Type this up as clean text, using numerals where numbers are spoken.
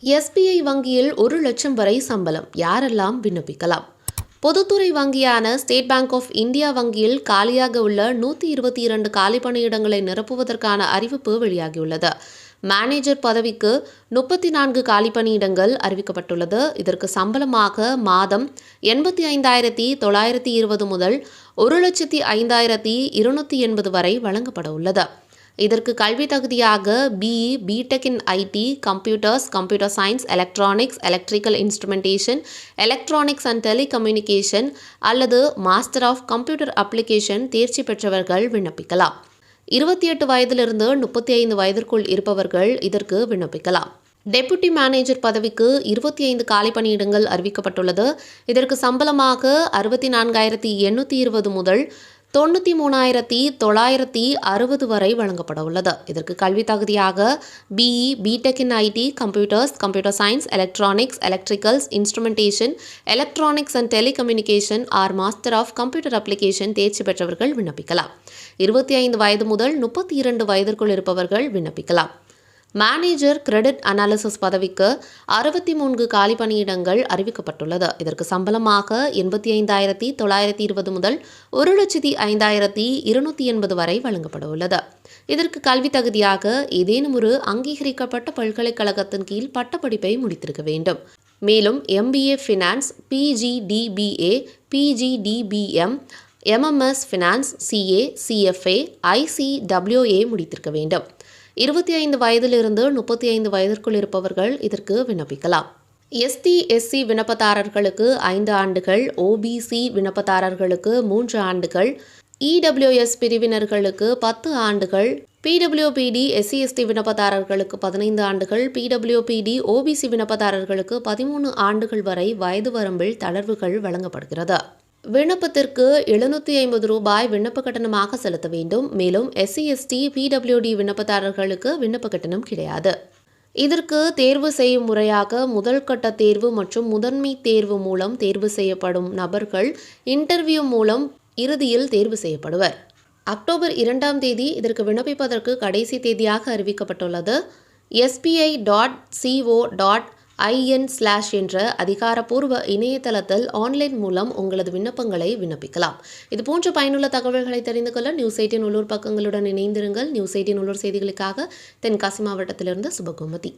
SBI வங்கியில் 1,00,000 வரை சம்பளம் யாரெல்லாம் விண்ணப்பிக்கலாம்? பொதுத்துறை வங்கியான ஸ்டேட் பேங்க் ஆஃப் இந்தியா வங்கியில் காலியாக உள்ள 122 காலிப்பணியிடங்களை நிரப்புவதற்கான அறிவிப்பு வெளியாகியுள்ளது. மேனேஜர் பதவிக்கு 34 காலிப்பணியிடங்கள் அறிவிக்கப்பட்டுள்ளது. இதற்கு சம்பளமாக மாதம் 85,920 முதல் 1,05,280 வரை வழங்கப்பட உள்ளது. இதற்கு கல்வி தகுதியாக BE, BTech in IT, computers, computer science, electronics, electrical instrumentation, electronics and telecommunication அல்லது மாஸ்டர் ஆஃப் கம்ப்யூட்டர் அப்ளிகேஷன் தேர்ச்சி பெற்றவர்கள் விண்ணப்பிக்கலாம். 28 வயதிலிருந்து 35 வயதிற்குள் இருப்பவர்கள் இதற்கு விண்ணப்பிக்கலாம். டெபுட்டி மேனேஜர் பதவிக்கு 25 காலிப்பணியிடங்கள் அறிவிக்கப்பட்டுள்ளது. இதற்கு சம்பளமாக 64,820 முதல் 93,960 வரை வழங்கப்பட உள்ளது. இதற்கு கல்வி தகுதியாக BE, BTech in IT, computers, computer science, electronics, electricals, instrumentation, electronics and telecommunication or master of computer application தேர்ச்சி பெற்றவர்கள் விண்ணப்பிக்கலாம். 25 வயது முதல் 32 வயதிற்குள் இருப்பவர்கள் விண்ணப்பிக்கலாம். மேனேஜர் கிரெடிட் அனாலிசிஸ் பதவிக்கு 63 காலிப்பணியிடங்கள் அறிவிக்கப்பட்டுள்ளது. இதற்கு சம்பளமாக 85,920 முதல் 1,05,280 வரை வழங்கப்பட உள்ளது. இதற்கு கல்வி தகுதியாக ஏதேனும் ஒரு அங்கீகரிக்கப்பட்ட பல்கலைக்கழகத்தின் கீழ் பட்டப்படிப்பை முடித்திருக்க வேண்டும். மேலும் MBA finance, PGDBA, PGDBM, MMS finance, CA, CFA, ICWA முடித்திருக்க வேண்டும். 25 வயதிலிருந்து 35 வயதிற்குள் இருப்பவர்கள் இதற்கு விண்ணப்பிக்கலாம். ST/SC விண்ணப்பதாரர்களுக்கு 5 ஆண்டுகள், OBC விண்ணப்பதாரர்களுக்கு 3 ஆண்டுகள், EWS பிரிவினர்களுக்கு 10 ஆண்டுகள், PWPD SC/ST விண்ணப்பதாரர்களுக்கு 15 ஆண்டுகள், PWPD OBC விண்ணப்பதாரர்களுக்கு 13 ஆண்டுகள் வரை வயது வரம்பில் தளர்வுகள் வழங்கப்படுகிறது. விண்ணப்பத்திற்கு ரூபாய் 750 விண்ணப்ப கட்டணமாக செலுத்த வேண்டும். மேலும் SC/ST PWD விண்ணப்பதாரர்களுக்கு விண்ணப்ப கட்டணம் கிடையாது. இதற்கு தேர்வு செய்யும் முறையாக முதல் கட்ட தேர்வு மற்றும் முதன்மை தேர்வு மூலம் தேர்வு செய்யப்படும் நபர்கள் இன்டர்வியூ மூலம் இறுதியில் தேர்வு செய்யப்படுவர். அக்டோபர் 2ஆம் தேதி இதற்கு விண்ணப்பிப்பதற்கு கடைசி தேதியாக அறிவிக்கப்பட்டுள்ளது. sbi.co.in/ என்ற அதிகாரப்பூர்வ இணையதளத்தில் ஆன்லைன் மூலம் உங்களது விண்ணப்பங்களை விண்ணப்பிக்கலாம். இதுபோன்ற பயனுள்ள தகவல்களை தெரிந்து கொள்ள நியூஸ்18 உள்ளூர் பக்கங்களுடன் இணைந்திருங்கள். நியூஸ்18 உள்ளூர் செய்திகளுக்காக தென்காசி மாவட்டத்திலிருந்து சுபகோமதி.